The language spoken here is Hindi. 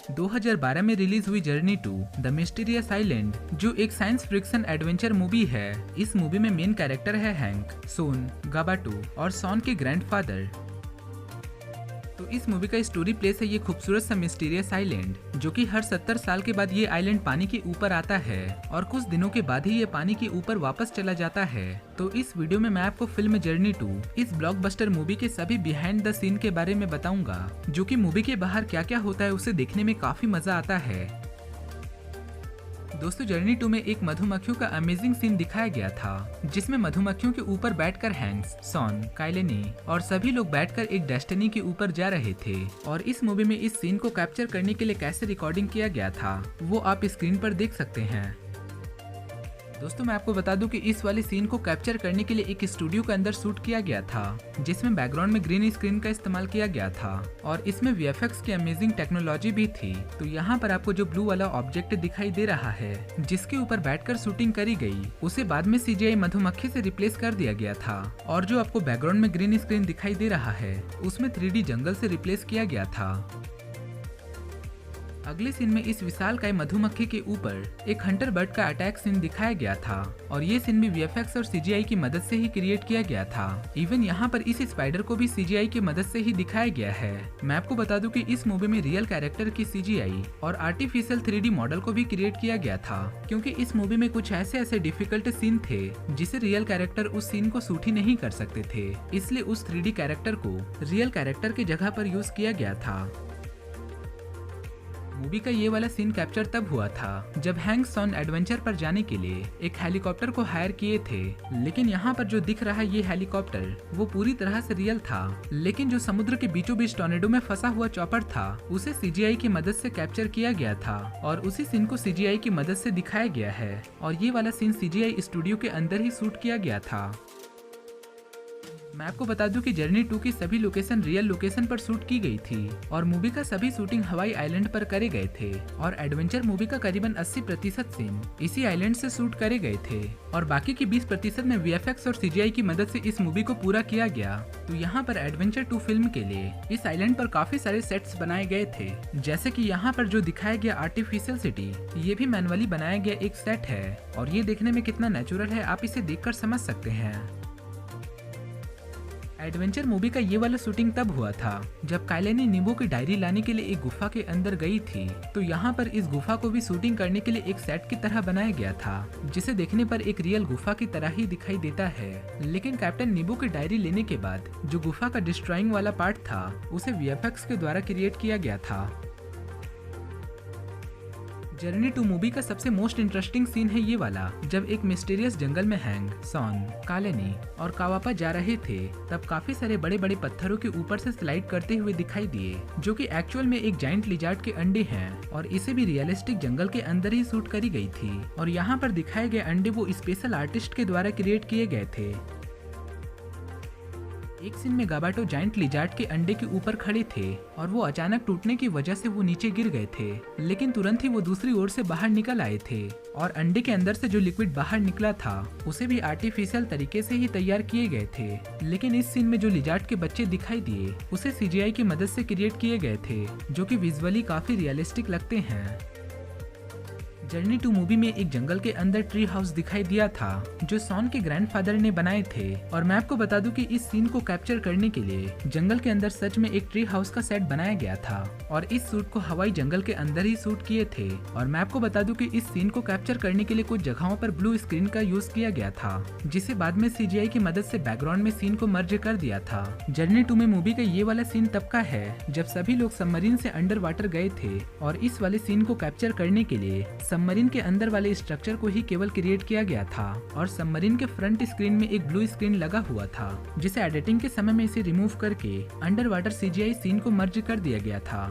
2012 में रिलीज हुई Journey to the Mysterious Island, जो एक साइंस फिक्शन एडवेंचर मूवी है। इस मूवी में मेन कैरेक्टर है हैंक, सोन, गाबाटो और सॉन के ग्रैंडफादर। तो इस मूवी का स्टोरी प्लेस है ये खूबसूरत सा मिस्टीरियस आइलैंड, जो कि हर 70 साल के बाद ये आइलैंड पानी के ऊपर आता है और कुछ दिनों के बाद ही ये पानी के ऊपर वापस चला जाता है। तो इस वीडियो में मैं आपको फिल्म जर्नी टू, इस ब्लॉकबस्टर मूवी के सभी बिहाइंड द सीन के बारे में बताऊंगा, जो कि मूवी के बाहर क्या क्या होता है उसे देखने में काफी मजा आता है। दोस्तों, जर्नी टू में एक मधुमक्खियों का अमेजिंग सीन दिखाया गया था, जिसमें मधुमक्खियों के ऊपर बैठकर हैंक्स, सॉन, काइलेनी और सभी लोग बैठकर एक डेस्टिनी के ऊपर जा रहे थे। और इस मूवी में इस सीन को कैप्चर करने के लिए कैसे रिकॉर्डिंग किया गया था वो आप स्क्रीन पर देख सकते हैं। दोस्तों, मैं आपको बता दूं कि इस वाले सीन को कैप्चर करने के लिए एक स्टूडियो के अंदर शूट किया गया था, जिसमें बैकग्राउंड में ग्रीन स्क्रीन का इस्तेमाल किया गया था और इसमें वीएफएक्स की अमेजिंग टेक्नोलॉजी भी थी। तो यहाँ पर आपको जो ब्लू वाला ऑब्जेक्ट दिखाई दे रहा है, जिसके ऊपर बैठकर शूटिंग करी गई, उसे बाद में सीजीआई मधुमक्खी से रिप्लेस कर दिया गया था। और जो आपको बैकग्राउंड में ग्रीन स्क्रीन दिखाई दे रहा है, उसमें 3D जंगल से रिप्लेस किया गया था। अगले सीन में इस विशालकाय मधुमक्खी के ऊपर एक हंटर बर्ड का अटैक सीन दिखाया गया था और ये सीन भी वीएफएक्स और सीजीआई की मदद से ही क्रिएट किया गया था। इवन यहाँ पर इस स्पाइडर को भी सीजीआई की मदद से ही दिखाया गया है। मैं आपको बता दूं कि इस मूवी में रियल कैरेक्टर की सीजीआई और आर्टिफिशियल 3D मॉडल को भी क्रिएट किया गया था, क्योंकि इस मूवी में कुछ ऐसे डिफिकल्ट सीन थे जिसे रियल कैरेक्टर उस सीन को शूट ही नहीं कर सकते थे, इसलिए उस 3D कैरेक्टर को रियल कैरेक्टर की जगह पर यूज किया गया था। मूवी का ये वाला सीन कैप्चर तब हुआ था जब हैंक, सॉन एडवेंचर पर जाने के लिए एक हेलीकॉप्टर को हायर किए थे, लेकिन यहाँ पर जो दिख रहा है ये हेलीकॉप्टर वो पूरी तरह से रियल था, लेकिन जो समुद्र के बीचों बीच टॉर्नेडो में फंसा हुआ चॉपर था उसे सीजीआई की मदद से कैप्चर किया गया था और उसी सीन को सीजीआई की मदद से दिखाया गया है। और ये वाला सीन सीजीआई स्टूडियो के अंदर ही शूट किया गया था। मैं आपको बता दूं कि जर्नी 2 की सभी लोकेशन रियल लोकेशन पर शूट की गई थी और मूवी का सभी शूटिंग हवाई आइलैंड पर करे गए थे और एडवेंचर मूवी का करीबन 80% सीन इसी आइलैंड से शूट करे गए थे और बाकी की 20% में वीएफएक्स और सीजीआई की मदद से इस मूवी को पूरा किया गया। तो यहाँ पर एडवेंचर 2 फिल्म के लिए इस आइलैंड पर काफी सारे सेट्स बनाए गए थे, जैसे कि यहाँ पर जो दिखाया गया आर्टिफिशियल सिटी, ये भी मैनुअली बनाया गया एक सेट है और ये देखने में कितना नेचुरल है आप इसे देखकर समझ सकते हैं। एडवेंचर मूवी का ये वाला शूटिंग तब हुआ था जब काइलेनी नींबू की डायरी लाने के लिए एक गुफा के अंदर गई थी। तो यहाँ पर इस गुफा को भी शूटिंग करने के लिए एक सेट की तरह बनाया गया था, जिसे देखने पर एक रियल गुफा की तरह ही दिखाई देता है। लेकिन कैप्टन नींबू की डायरी लेने के बाद जो गुफा का डिस्ट्रॉइंग वाला पार्ट था उसे वीएफएक्स के द्वारा क्रिएट किया गया था। जर्नी 2 मूवी का सबसे मोस्ट इंटरेस्टिंग सीन है ये वाला, जब एक मिस्टीरियस जंगल में हैंक, सॉन, कालेनी और कावापा जा रहे थे, तब काफी सारे बड़े बड़े पत्थरों के ऊपर से स्लाइड करते हुए दिखाई दिए, जो कि एक्चुअल में एक जायंट लिजार्ड के अंडे हैं और इसे भी रियलिस्टिक जंगल के अंदर ही शूट करी गई थी। और यहाँ पर दिखाए गए अंडे वो स्पेशल आर्टिस्ट के द्वारा क्रिएट किए गए थे। एक सीन में गाबाटो जायंट लिजार्ड के अंडे के ऊपर खड़े थे और वो अचानक टूटने की वजह से वो नीचे गिर गए थे, लेकिन तुरंत ही वो दूसरी ओर से बाहर निकल आए थे और अंडे के अंदर से जो लिक्विड बाहर निकला था उसे भी आर्टिफिशियल तरीके से ही तैयार किए गए थे। लेकिन इस सीन में जो लिजार्ड के बच्चे दिखाई दिए उसे सीजीआई की मदद से क्रिएट किए गए थे, जो कि विजुअली काफी रियलिस्टिक लगते हैं। जर्नी 2 मूवी में एक जंगल के अंदर ट्री हाउस दिखाई दिया था जो सॉन के ग्रैंडफादर ने बनाए थे और मैं आपको बता दूं कि इस सीन को कैप्चर करने के लिए जंगल के अंदर सच में एक ट्री हाउस का सेट बनाया गया था और इस शूट को हवाई जंगल के अंदर ही शूट किए थे। और मैं आपको बता दूं कि इस सीन को कैप्चर करने के लिए कुछ जगहों पर ब्लू स्क्रीन का यूज किया गया था, जिसे बाद में सीजीआई की मदद से बैकग्राउंड में सीन को मर्ज कर दिया था। जर्नी 2 में मूवी का ये वाला सीन तब का है जब सभी लोग सबमरीन से अंडर वाटर गए थे और इस वाले सीन को कैप्चर करने के लिए सबमरीन के अंदर वाले स्ट्रक्चर को ही केवल क्रिएट किया गया था और सबमरीन के फ्रंट स्क्रीन में एक ब्लू स्क्रीन लगा हुआ था, जिसे एडिटिंग के समय में इसे रिमूव करके अंडर वाटर सीजीआई सीन को मर्ज कर दिया गया था।